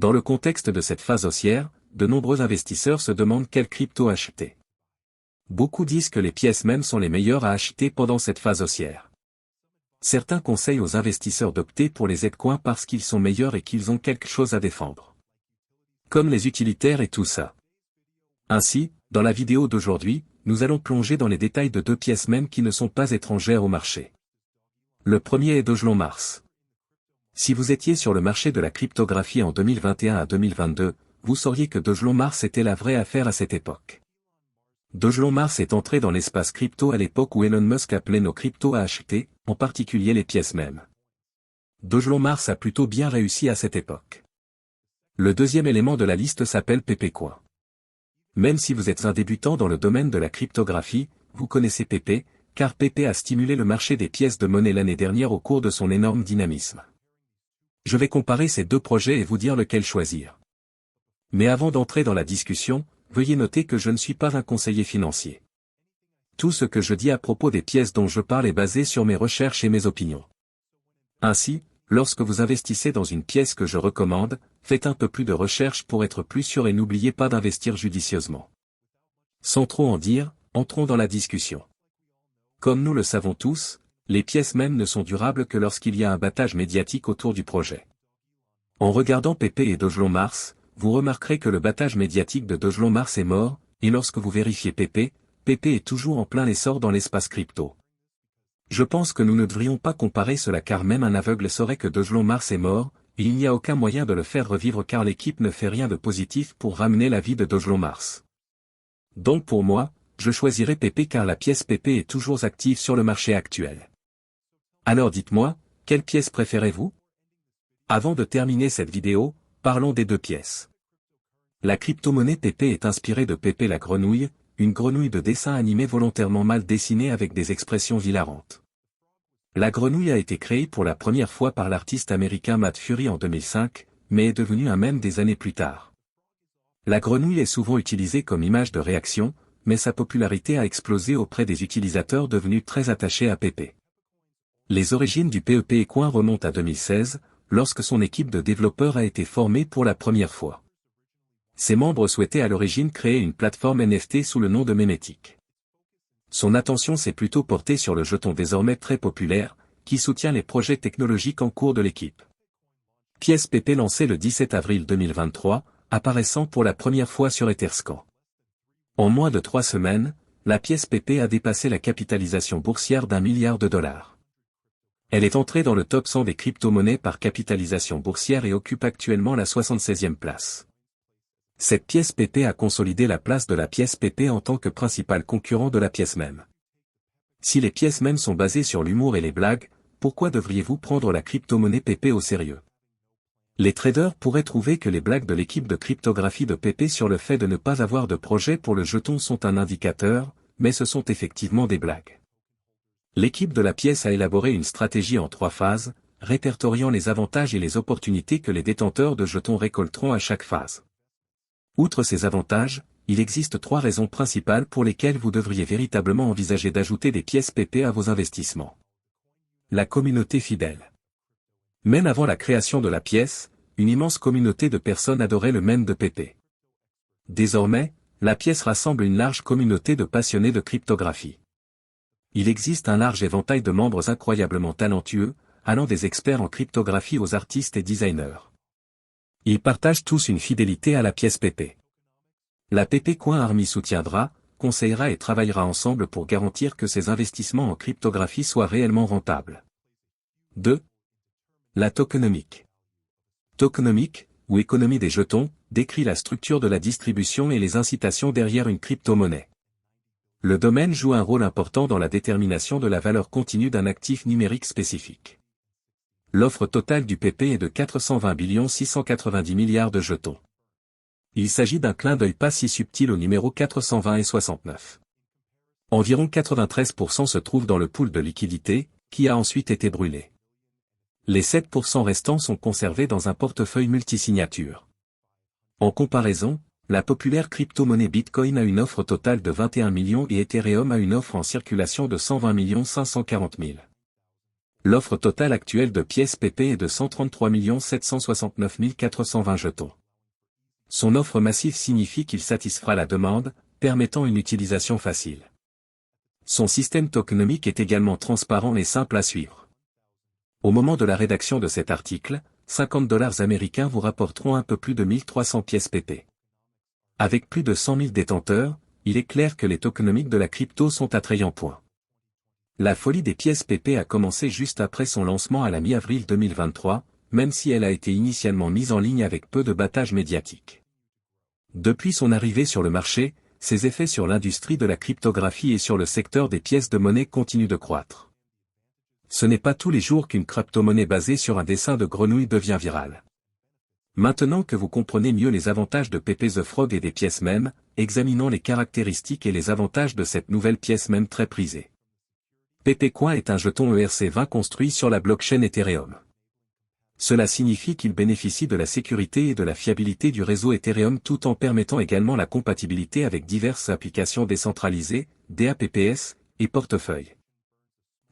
Dans le contexte de cette phase haussière, de nombreux investisseurs se demandent quelle crypto acheter. Beaucoup disent que les pièces mêmes sont les meilleures à acheter pendant cette phase haussière. Certains conseillent aux investisseurs d'opter pour les altcoins parce qu'ils sont meilleurs et qu'ils ont quelque chose à défendre. Comme les utilitaires et tout ça. Ainsi, dans la vidéo d'aujourd'hui, nous allons plonger dans les détails de deux pièces mêmes qui ne sont pas étrangères au marché. Le premier est Dogelon Mars. Si vous étiez sur le marché de la cryptographie en 2021 à 2022, vous sauriez que Dogelon Mars était la vraie affaire à cette époque. Dogelon Mars est entré dans l'espace crypto à l'époque où Elon Musk appelait nos cryptos à acheter, en particulier les pièces mêmes. Dogelon Mars a plutôt bien réussi à cette époque. Le deuxième élément de la liste s'appelle Pepecoin. Même si vous êtes un débutant dans le domaine de la cryptographie, vous connaissez Pepe, car Pepe a stimulé le marché des pièces de monnaie l'année dernière au cours de son énorme dynamisme. Je vais comparer ces deux projets et vous dire lequel choisir. Mais avant d'entrer dans la discussion, veuillez noter que je ne suis pas un conseiller financier. Tout ce que je dis à propos des pièces dont je parle est basé sur mes recherches et mes opinions. Ainsi, lorsque vous investissez dans une pièce que je recommande, faites un peu plus de recherche pour être plus sûr et n'oubliez pas d'investir judicieusement. Sans trop en dire, entrons dans la discussion. Comme nous le savons tous, les pièces mêmes ne sont durables que lorsqu'il y a un battage médiatique autour du projet. En regardant Pepe et Dogelon Mars, vous remarquerez que le battage médiatique de Dogelon Mars est mort, et lorsque vous vérifiez Pepe, Pepe est toujours en plein essor dans l'espace crypto. Je pense que nous ne devrions pas comparer cela car même un aveugle saurait que Dogelon Mars est mort, et il n'y a aucun moyen de le faire revivre car l'équipe ne fait rien de positif pour ramener la vie de Dogelon Mars. Donc pour moi, je choisirai Pepe car la pièce Pepe est toujours active sur le marché actuel. Alors dites-moi, quelle pièce préférez-vous? Avant de terminer cette vidéo, parlons des deux pièces. La crypto-monnaie Pepe est inspirée de Pepe la grenouille, une grenouille de dessin animé volontairement mal dessinée avec des expressions hilarantes. La grenouille a été créée pour la première fois par l'artiste américain Matt Fury en 2005, mais est devenue un mème des années plus tard. La grenouille est souvent utilisée comme image de réaction, mais sa popularité a explosé auprès des utilisateurs devenus très attachés à Pepe. Les origines du Pepecoin remontent à 2016, lorsque son équipe de développeurs a été formée pour la première fois. Ses membres souhaitaient à l'origine créer une plateforme NFT sous le nom de Memetic. Son attention s'est plutôt portée sur le jeton désormais très populaire, qui soutient les projets technologiques en cours de l'équipe. Pièce Pepe lancée le 17 avril 2023, apparaissant pour la première fois sur Etherscan. En moins de 3 semaines, la pièce Pepe a dépassé la capitalisation boursière d'1 milliard de dollars. Elle est entrée dans le top 100 des crypto-monnaies par capitalisation boursière et occupe actuellement la 76e place. Cette pièce Pepe a consolidé la place de la pièce Pepe en tant que principal concurrent de la pièce même. Si les pièces mêmes sont basées sur l'humour et les blagues, pourquoi devriez-vous prendre la crypto-monnaie Pepe au sérieux? Les traders pourraient trouver que les blagues de l'équipe de cryptographie de Pepe sur le fait de ne pas avoir de projet pour le jeton sont un indicateur, mais ce sont effectivement des blagues. L'équipe de la pièce a élaboré une stratégie en 3 phases, répertoriant les avantages et les opportunités que les détenteurs de jetons récolteront à chaque phase. Outre ces avantages, il existe 3 raisons principales pour lesquelles vous devriez véritablement envisager d'ajouter des pièces Pepe à vos investissements. La communauté fidèle. Même avant la création de la pièce, une immense communauté de personnes adorait le mème de Pepe. Désormais, la pièce rassemble une large communauté de passionnés de cryptographie. Il existe un large éventail de membres incroyablement talentueux, allant des experts en cryptographie aux artistes et designers. Ils partagent tous une fidélité à la pièce Pepe. La Pepecoin Army soutiendra, conseillera et travaillera ensemble pour garantir que ces investissements en cryptographie soient réellement rentables. 2. La tokenomique. Tokenomique, ou économie des jetons, décrit la structure de la distribution et les incitations derrière une crypto-monnaie. Le domaine joue un rôle important dans la détermination de la valeur continue d'un actif numérique spécifique. L'offre totale du Pepe est de 420 690 milliards de jetons. Il s'agit d'un clin d'œil pas si subtil au numéro 420 et 69. Environ 93% se trouvent dans le pool de liquidité, qui a ensuite été brûlé. Les 7% restants sont conservés dans un portefeuille multisignature. En comparaison, la populaire crypto-monnaie Bitcoin a une offre totale de 21 millions et Ethereum a une offre en circulation de 120 540 000. L'offre totale actuelle de pièces PP est de 133 769 420 jetons. Son offre massive signifie qu'il satisfera la demande, permettant une utilisation facile. Son système tokenomique est également transparent et simple à suivre. Au moment de la rédaction de cet article, $50 américains vous rapporteront un peu plus de 1300 pièces PP. Avec plus de 100 000 détenteurs, il est clair que les tokenomiques de la crypto sont attrayants. La folie des pièces PP a commencé juste après son lancement à la mi-avril 2023, même si elle a été initialement mise en ligne avec peu de battage médiatique. Depuis son arrivée sur le marché, ses effets sur l'industrie de la cryptographie et sur le secteur des pièces de monnaie continuent de croître. Ce n'est pas tous les jours qu'une crypto-monnaie basée sur un dessin de grenouille devient virale. Maintenant que vous comprenez mieux les avantages de PP The Frog et des pièces mèmes, examinons les caractéristiques et les avantages de cette nouvelle pièce mème très prisée. PP Coin est un jeton ERC20 construit sur la blockchain Ethereum. Cela signifie qu'il bénéficie de la sécurité et de la fiabilité du réseau Ethereum tout en permettant également la compatibilité avec diverses applications décentralisées, DApps, et portefeuilles.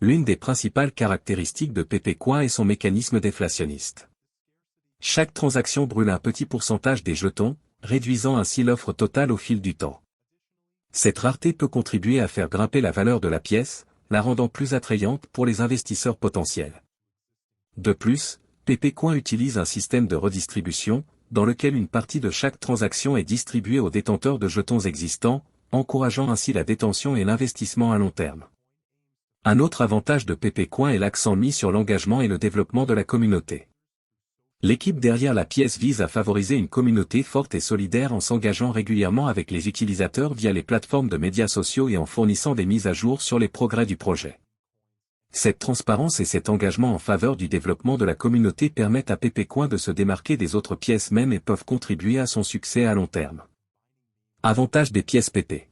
L'une des principales caractéristiques de PP Coin est son mécanisme déflationniste. Chaque transaction brûle un petit pourcentage des jetons, réduisant ainsi l'offre totale au fil du temps. Cette rareté peut contribuer à faire grimper la valeur de la pièce, la rendant plus attrayante pour les investisseurs potentiels. De plus, PP Coin utilise un système de redistribution, dans lequel une partie de chaque transaction est distribuée aux détenteurs de jetons existants, encourageant ainsi la détention et l'investissement à long terme. Un autre avantage de PP Coin est l'accent mis sur l'engagement et le développement de la communauté. L'équipe derrière la pièce vise à favoriser une communauté forte et solidaire en s'engageant régulièrement avec les utilisateurs via les plateformes de médias sociaux et en fournissant des mises à jour sur les progrès du projet. Cette transparence et cet engagement en faveur du développement de la communauté permettent à PP Coin de se démarquer des autres pièces mèmes et peuvent contribuer à son succès à long terme. Avantage des pièces PP.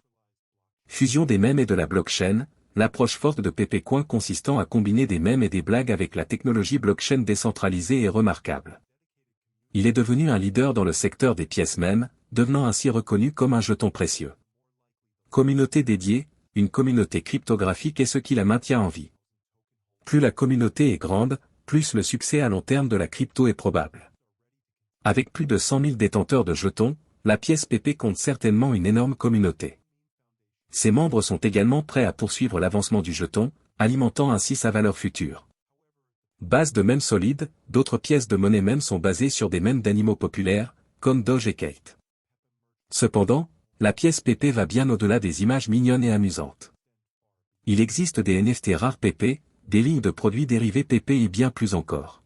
Fusion des mèmes et de la blockchain, l'approche forte de PP Coin consistant à combiner des mèmes et des blagues avec la technologie blockchain décentralisée est remarquable. Il est devenu un leader dans le secteur des pièces mèmes, devenant ainsi reconnu comme un jeton précieux. Communauté dédiée, une communauté cryptographique est ce qui la maintient en vie. Plus la communauté est grande, plus le succès à long terme de la crypto est probable. Avec plus de 100 000 détenteurs de jetons, la pièce PP compte certainement une énorme communauté. Ses membres sont également prêts à poursuivre l'avancement du jeton, alimentant ainsi sa valeur future. Base de mèmes solides, d'autres pièces de monnaie mèmes sont basées sur des mèmes d'animaux populaires, comme Doge et Kate. Cependant, la pièce PP va bien au-delà des images mignonnes et amusantes. Il existe des NFT rares PP, des lignes de produits dérivés PP et bien plus encore.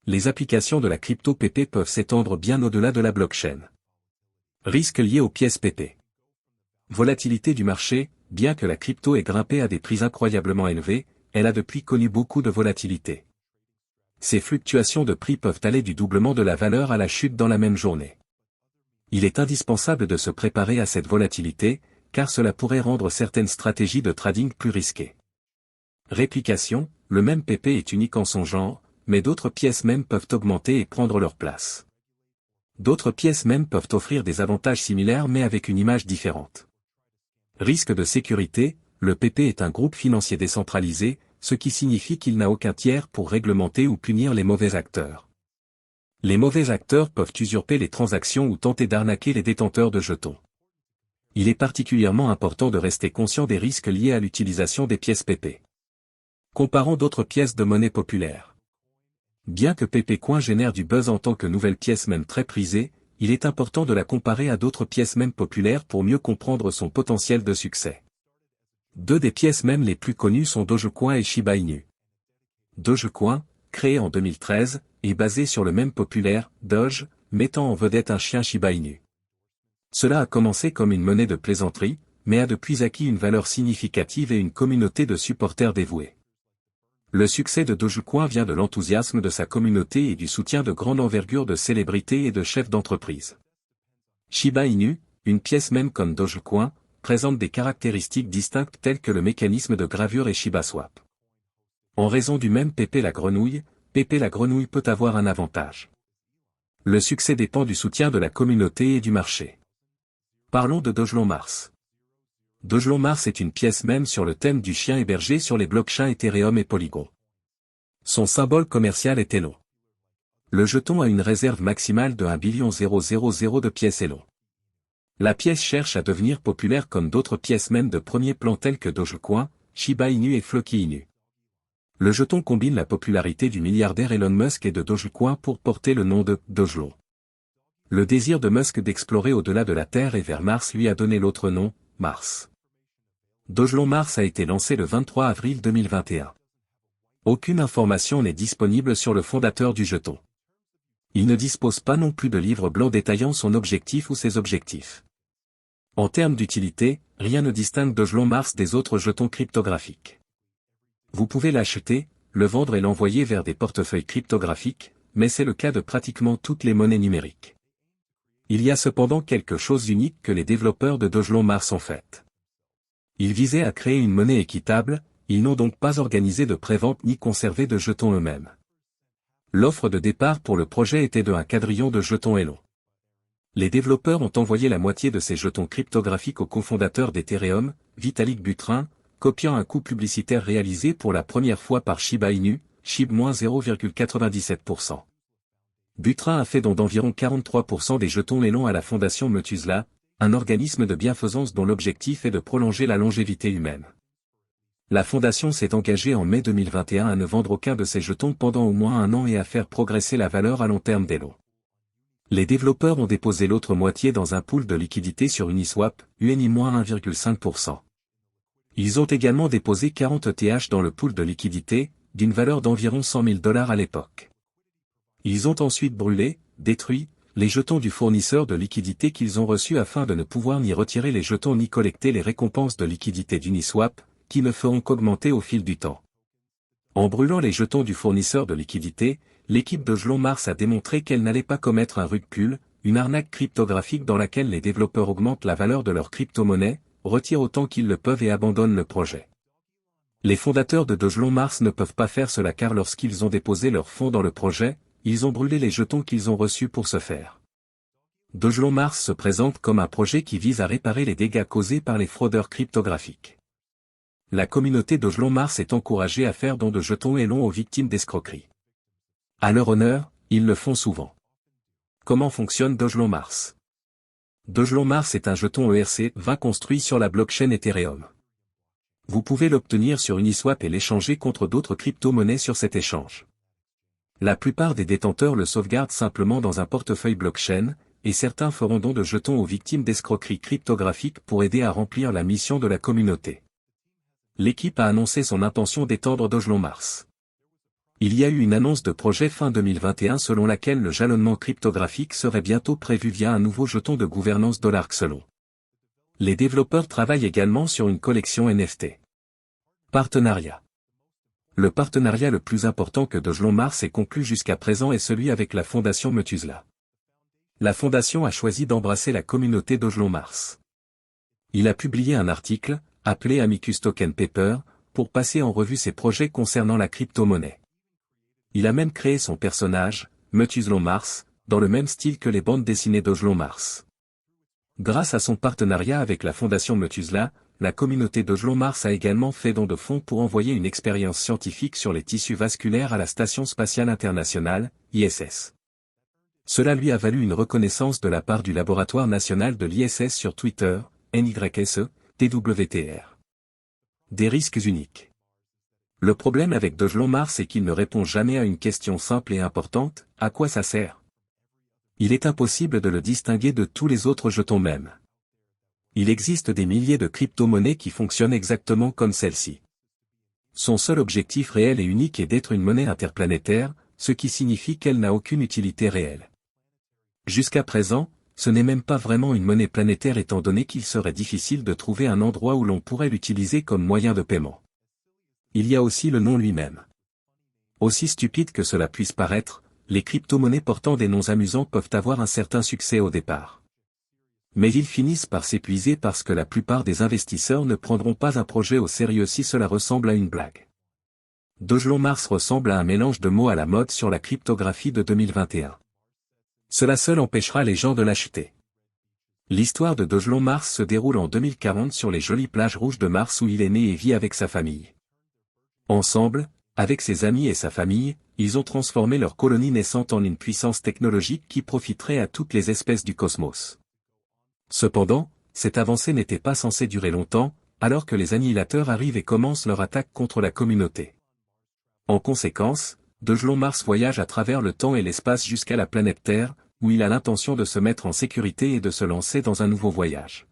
Les applications de la crypto PP peuvent s'étendre bien au-delà de la blockchain. Risques liés aux pièces PP. Volatilité du marché, bien que la crypto ait grimpé à des prix incroyablement élevés, elle a depuis connu beaucoup de volatilité. Ces fluctuations de prix peuvent aller du doublement de la valeur à la chute dans la même journée. Il est indispensable de se préparer à cette volatilité, car cela pourrait rendre certaines stratégies de trading plus risquées. Réplication, le même PP est unique en son genre, mais d'autres pièces mêmes peuvent augmenter et prendre leur place. D'autres pièces mêmes peuvent offrir des avantages similaires mais avec une image différente. Risque de sécurité, le PP est un groupe financier décentralisé, ce qui signifie qu'il n'a aucun tiers pour réglementer ou punir les mauvais acteurs. Les mauvais acteurs peuvent usurper les transactions ou tenter d'arnaquer les détenteurs de jetons. Il est particulièrement important de rester conscient des risques liés à l'utilisation des pièces PP. Comparons d'autres pièces de monnaie populaires. Bien que PP Coin génère du buzz en tant que nouvelle pièce mème très prisée, il est important de la comparer à d'autres pièces mèmes populaires pour mieux comprendre son potentiel de succès. Deux des pièces mèmes les plus connues sont Dogecoin et Shiba Inu. Dogecoin, créé en 2013, est basé sur le mème populaire, Doge, mettant en vedette un chien Shiba Inu. Cela a commencé comme une monnaie de plaisanterie, mais a depuis acquis une valeur significative et une communauté de supporters dévoués. Le succès de Dogecoin vient de l'enthousiasme de sa communauté et du soutien de grande envergure de célébrités et de chefs d'entreprise. Shiba Inu, une pièce même comme Dogecoin, présente des caractéristiques distinctes telles que le mécanisme de gravure et ShibaSwap. En raison du même PP la grenouille peut avoir un avantage. Le succès dépend du soutien de la communauté et du marché. Parlons de Dogelon Mars. Dogelon Mars est une pièce même sur le thème du chien hébergé sur les blockchains Ethereum et Polygon. Son symbole commercial est Elo. Le jeton a une réserve maximale de 1 000 de pièces Elo. La pièce cherche à devenir populaire comme d'autres pièces mèmes de premier plan telles que Dogecoin, Shiba Inu et Floki Inu. Le jeton combine la popularité du milliardaire Elon Musk et de Dogecoin pour porter le nom de Dogelo. Le désir de Musk d'explorer au-delà de la Terre et vers Mars lui a donné l'autre nom, Mars. Dogelo Mars a été lancé le 23 avril 2021. Aucune information n'est disponible sur le fondateur du jeton. Il ne dispose pas non plus de livre blanc détaillant son objectif ou ses objectifs. En termes d'utilité, rien ne distingue Dogelo Mars des autres jetons cryptographiques. Vous pouvez l'acheter, le vendre et l'envoyer vers des portefeuilles cryptographiques, mais c'est le cas de pratiquement toutes les monnaies numériques. Il y a cependant quelque chose d'unique que les développeurs de Dogelo Mars ont fait. Ils visaient à créer une monnaie équitable, ils n'ont donc pas organisé de prévente ni conservé de jetons eux-mêmes. L'offre de départ pour le projet était de 1 quadrillion de jetons Elo. Les développeurs ont envoyé la moitié de ces jetons cryptographiques au cofondateur d'Ethereum, Vitalik Buterin, copiant un coup publicitaire réalisé pour la première fois par Shiba Inu, SHIB-0,97%. Buterin a fait don d'environ 43% des jetons Elon à la fondation Methuselah, un organisme de bienfaisance dont l'objectif est de prolonger la longévité humaine. La fondation s'est engagée en mai 2021 à ne vendre aucun de ces jetons pendant au moins 1 an et à faire progresser la valeur à long terme d'Elo. Les développeurs ont déposé l'autre moitié dans un pool de liquidité sur Uniswap, UNI-1,5%. Ils ont également déposé 40 ETH dans le pool de liquidité, d'une valeur d'environ $100 000 à l'époque. Ils ont ensuite brûlé, détruit, les jetons du fournisseur de liquidité qu'ils ont reçus afin de ne pouvoir ni retirer les jetons ni collecter les récompenses de liquidité d'Uniswap, qui ne feront qu'augmenter au fil du temps. En brûlant les jetons du fournisseur de liquidité, l'équipe de Dogelo Mars a démontré qu'elle n'allait pas commettre un rug pull, une arnaque cryptographique dans laquelle les développeurs augmentent la valeur de leur crypto-monnaie, retirent autant qu'ils le peuvent et abandonnent le projet. Les fondateurs de Dogelo Mars ne peuvent pas faire cela car lorsqu'ils ont déposé leurs fonds dans le projet, ils ont brûlé les jetons qu'ils ont reçus pour ce faire. Dogelo Mars se présente comme un projet qui vise à réparer les dégâts causés par les fraudeurs cryptographiques. La communauté Dogelo Mars est encouragée à faire don de jetons Elon aux victimes d'escroqueries. À leur honneur, ils le font souvent. Comment fonctionne Dogelo Mars? Dogelo Mars est un jeton ERC20 construit sur la blockchain Ethereum. Vous pouvez l'obtenir sur Uniswap et l'échanger contre d'autres crypto-monnaies sur cet échange. La plupart des détenteurs le sauvegardent simplement dans un portefeuille blockchain, et certains feront don de jetons aux victimes d'escroqueries cryptographiques pour aider à remplir la mission de la communauté. L'équipe a annoncé son intention d'étendre Dogelo Mars. Il y a eu une annonce de projet fin 2021 selon laquelle le jalonnement cryptographique serait bientôt prévu via un nouveau jeton de gouvernance $Xelo. Les développeurs travaillent également sur une collection NFT. Partenariat. Le partenariat le plus important que Dogelo Mars ait conclu jusqu'à présent est celui avec la fondation Methuselah. La fondation a choisi d'embrasser la communauté Dogelo Mars. Il a publié un article, appelé Amicus Token Paper, pour passer en revue ses projets concernant la crypto-monnaie. Il a même créé son personnage, Methuselah Mars, dans le même style que les bandes dessinées Dogelo Mars. Grâce à son partenariat avec la fondation Methuselah, la communauté Dogelo Mars a également fait don de fonds pour envoyer une expérience scientifique sur les tissus vasculaires à la Station spatiale internationale, ISS. Cela lui a valu une reconnaissance de la part du laboratoire national de l'ISS sur Twitter, NYSE, TWTR. Des risques uniques. Le problème avec Dogelo Mars est qu'il ne répond jamais à une question simple et importante, à quoi ça sert? Il est impossible de le distinguer de tous les autres jetons même. Il existe des milliers de crypto-monnaies qui fonctionnent exactement comme celle-ci. Son seul objectif réel et unique est d'être une monnaie interplanétaire, ce qui signifie qu'elle n'a aucune utilité réelle. Jusqu'à présent, ce n'est même pas vraiment une monnaie planétaire étant donné qu'il serait difficile de trouver un endroit où l'on pourrait l'utiliser comme moyen de paiement. Il y a aussi le nom lui-même. Aussi stupide que cela puisse paraître, les crypto-monnaies portant des noms amusants peuvent avoir un certain succès au départ. Mais ils finissent par s'épuiser parce que la plupart des investisseurs ne prendront pas un projet au sérieux si cela ressemble à une blague. Dogelo Mars ressemble à un mélange de mots à la mode sur la cryptographie de 2021. Cela seul empêchera les gens de l'acheter. L'histoire de Dogelo Mars se déroule en 2040 sur les jolies plages rouges de Mars où il est né et vit avec sa famille. Ensemble, Avec ses amis et sa famille, ils ont transformé leur colonie naissante en une puissance technologique qui profiterait à toutes les espèces du cosmos. Cependant, cette avancée n'était pas censée durer longtemps, alors que les annihilateurs arrivent et commencent leur attaque contre la communauté. En conséquence, Dejelon Mars voyage à travers le temps et l'espace jusqu'à la planète Terre, où il a l'intention de se mettre en sécurité et de se lancer dans un nouveau voyage.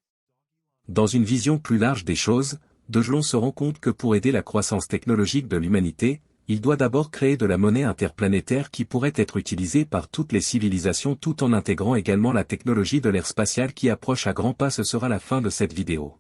Dans une vision plus large des choses, Dejelon se rend compte que pour aider la croissance technologique de l'humanité, il doit d'abord créer de la monnaie interplanétaire qui pourrait être utilisée par toutes les civilisations tout en intégrant également la technologie de l'ère spatiale qui approche à grands pas. Ce sera la fin de cette vidéo.